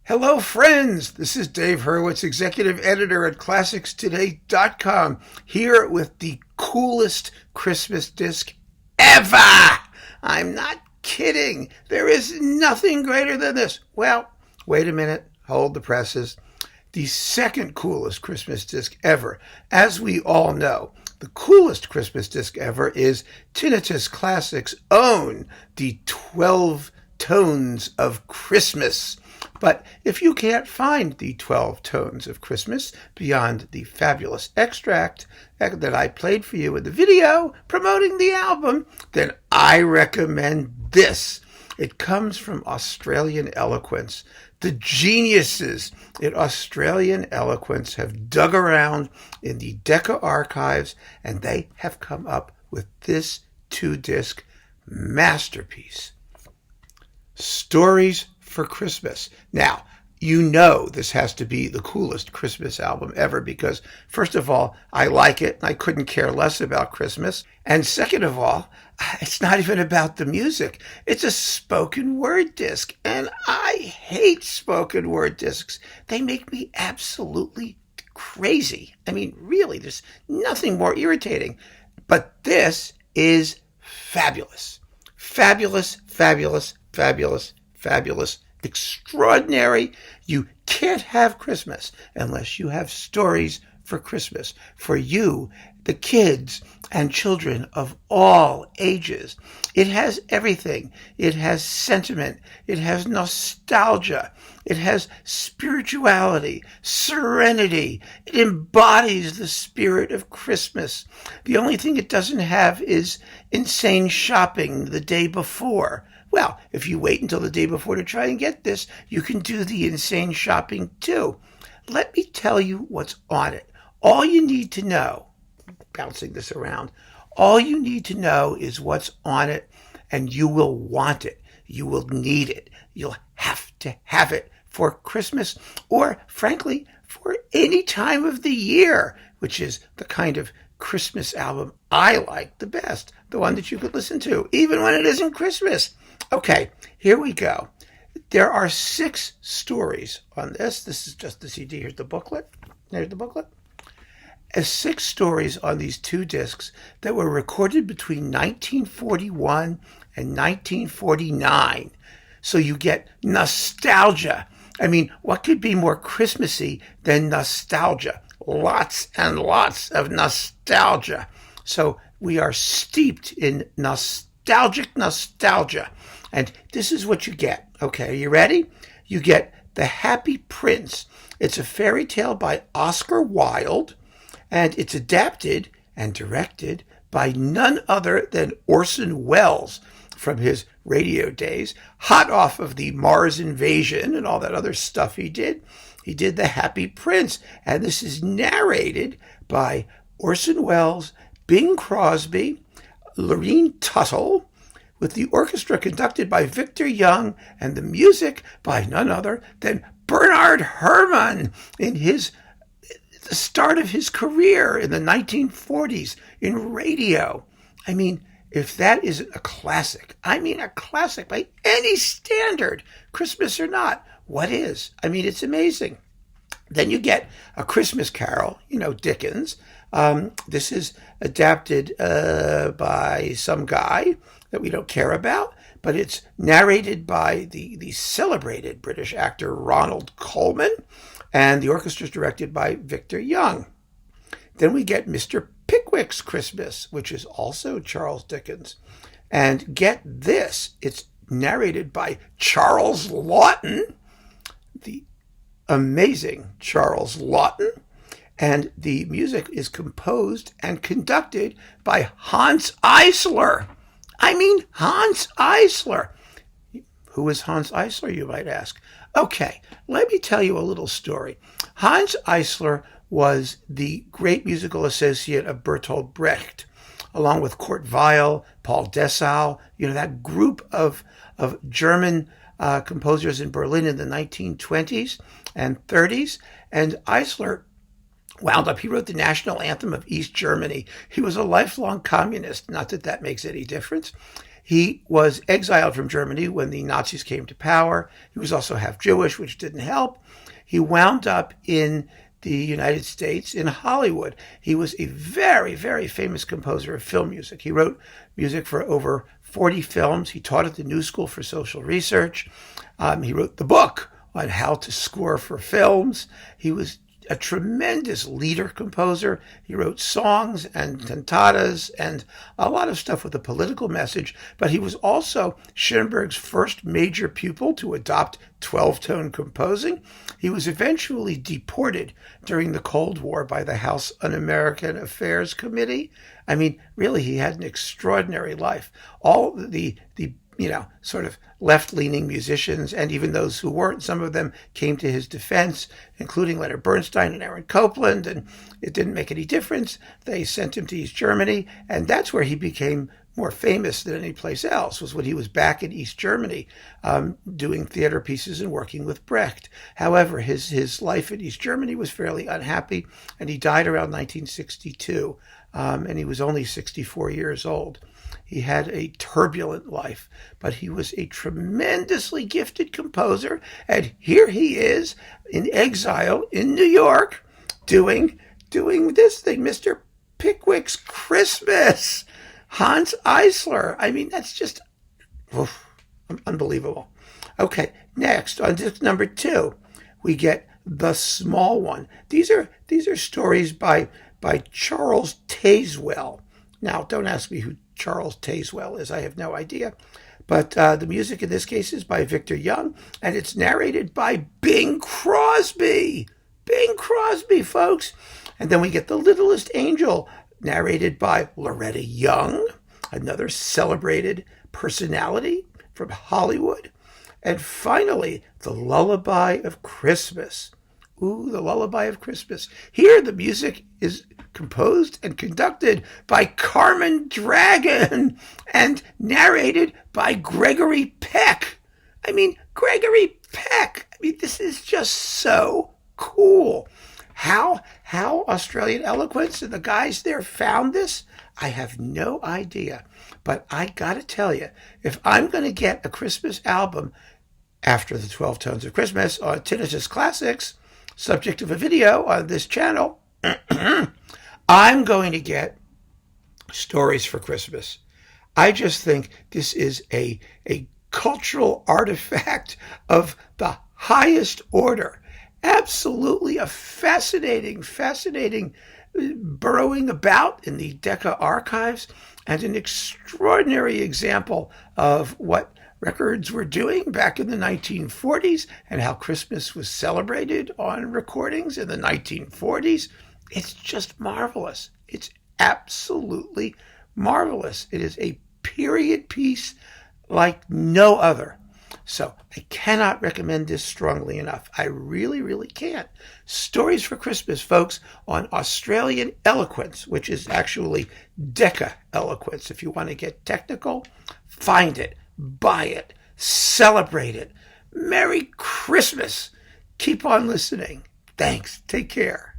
Hello, friends. This is Dave Hurwitz, executive editor at ClassicsToday.com, here with the coolest Christmas disc ever. I'm not kidding. There is nothing greater than this. Well, wait a minute. Hold the presses. The second coolest Christmas disc ever. As we all know, the coolest Christmas disc ever is Tinnitus Classics' own The 12 Tones of Christmas. But if you can't find the 12 Tones of Christmas beyond the fabulous extract that I played for you in the video promoting the album, then I recommend this. It comes from Australian Eloquence. The geniuses at Australian Eloquence have dug around in the Decca archives, and they have come up with this two-disc masterpiece. Stories for Christmas. Now, you know this has to be the coolest Christmas album ever because, first of all, I like it. I couldn't care less about Christmas. And second of all, it's not even about the music. It's a spoken word disc. And I hate spoken word discs. They make me absolutely crazy. I mean, really, there's nothing more irritating. But this is fabulous. Fabulous, fabulous, fabulous, fabulous, extraordinary. You can't have Christmas unless you have stories for Christmas for you, the kids and children of all ages. It has everything. It has sentiment. It has nostalgia. It has spirituality, serenity. It embodies the spirit of Christmas. The only thing it doesn't have is insane shopping the day before. Well, if you wait until the day before to try and get this, you can do the insane shopping too. Let me tell you what's on it. All you need to know, bouncing this around, all you need to know is what's on it, and you will want it. You will need it. You'll have to have it for Christmas or, frankly, for any time of the year, which is the kind of Christmas album I like the best, the one that you could listen to, even when it isn't Christmas. Okay, here we go. There are 6 stories on this. This is just the CD. Here's the booklet. There's the booklet. 6 stories on these 2 discs that were recorded between 1941 and 1949. So you get nostalgia. I mean, what could be more Christmassy than nostalgia? Lots and lots of nostalgia. So we are steeped in nostalgic nostalgia. And this is what you get. Okay, are you ready? You get The Happy Prince. It's a fairy tale by Oscar Wilde, and it's adapted and directed by none other than Orson Welles from his radio days, hot off of the Mars invasion and all that other stuff he did. He did The Happy Prince, and this is narrated by Orson Welles, Bing Crosby, Lorene Tuttle, with the orchestra conducted by Victor Young and the music by none other than Bernard Herrmann in the start of his career in the 1940s in radio. I mean, if that isn't a classic, I mean a classic by any standard, Christmas or not, what is? I mean, it's amazing. Then you get A Christmas Carol, Dickens. This is adapted by some guy that we don't care about, but it's narrated by the celebrated British actor Ronald Colman, and the orchestra is directed by Victor Young. Then we get Mr. Pickwick's Christmas, which is also Charles Dickens. And get this, it's narrated by Charles Laughton, the amazing Charles Laughton, and the music is composed and conducted by Hans Eisler. I mean, Hans Eisler. Who is Hans Eisler, you might ask? Okay, let me tell you a little story. Hans Eisler was the great musical associate of Bertolt Brecht, along with Kurt Weill, Paul Dessau, that group of German composers in Berlin in the 1920s and 30s. And Eisler wound up, he wrote the national anthem of East Germany. He was a lifelong communist, not that that makes any difference. He was exiled from Germany when the Nazis came to power. He was also half Jewish, which didn't help. He wound up in the United States in Hollywood. He was a very, very famous composer of film music. He wrote music for over 40 films. He taught at the New School for Social Research. He wrote the book on how to score for films. He was a tremendous leader composer. He wrote songs and cantatas and a lot of stuff with a political message, but he was also Schoenberg's first major pupil to adopt 12-tone composing. He was eventually deported during the Cold War by the House Un-American Affairs Committee. I mean, really, he had an extraordinary life. All the sort of left-leaning musicians, and even those who weren't, some of them came to his defense, including Leonard Bernstein and Aaron Copland, and it didn't make any difference. They sent him to East Germany, and that's where he became more famous than any place else, was when he was back in East Germany doing theater pieces and working with Brecht. However, his life in East Germany was fairly unhappy, and he died around 1962, and he was only 64 years old. He had a turbulent life, but he was a tremendously gifted composer. And here he is in exile in New York doing this thing, Mr. Pickwick's Christmas, Hans Eisler. I mean, that's just unbelievable. Okay, next on disc number 2, we get The Small One. These are stories by Charles Tazewell. Now, don't ask me who Charles Tazewell is. I have no idea. But the music in this case is by Victor Young, and it's narrated by Bing Crosby. Bing Crosby, folks. And then we get The Littlest Angel, narrated by Loretta Young, another celebrated personality from Hollywood. And finally, The Lullaby of Christmas. Ooh, The Lullaby of Christmas. Here, the music is composed and conducted by Carmen Dragon and narrated by Gregory Peck. I mean, Gregory Peck. I mean, this is just so cool. How Australian Eloquence and the guys there found this, I have no idea. But I gotta tell you, if I'm going to get a Christmas album after the 12 Tones of Christmas on Tinnitus Classics, subject of a video on this channel, I'm going to get Stories for Christmas. I just think this is a cultural artifact of the highest order. Absolutely a fascinating burrowing about in the Decca archives, and an extraordinary example of what records were doing back in the 1940s and how Christmas was celebrated on recordings in the 1940s. It's just marvelous. It's absolutely marvelous. It is a period piece like no other. So I cannot recommend this strongly enough. I really, really can't. Stories for Christmas, folks, on Australian Eloquence, which is actually Decca Eloquence. If you want to get technical, find it, buy it, celebrate it. Merry Christmas. Keep on listening. Thanks. Take care.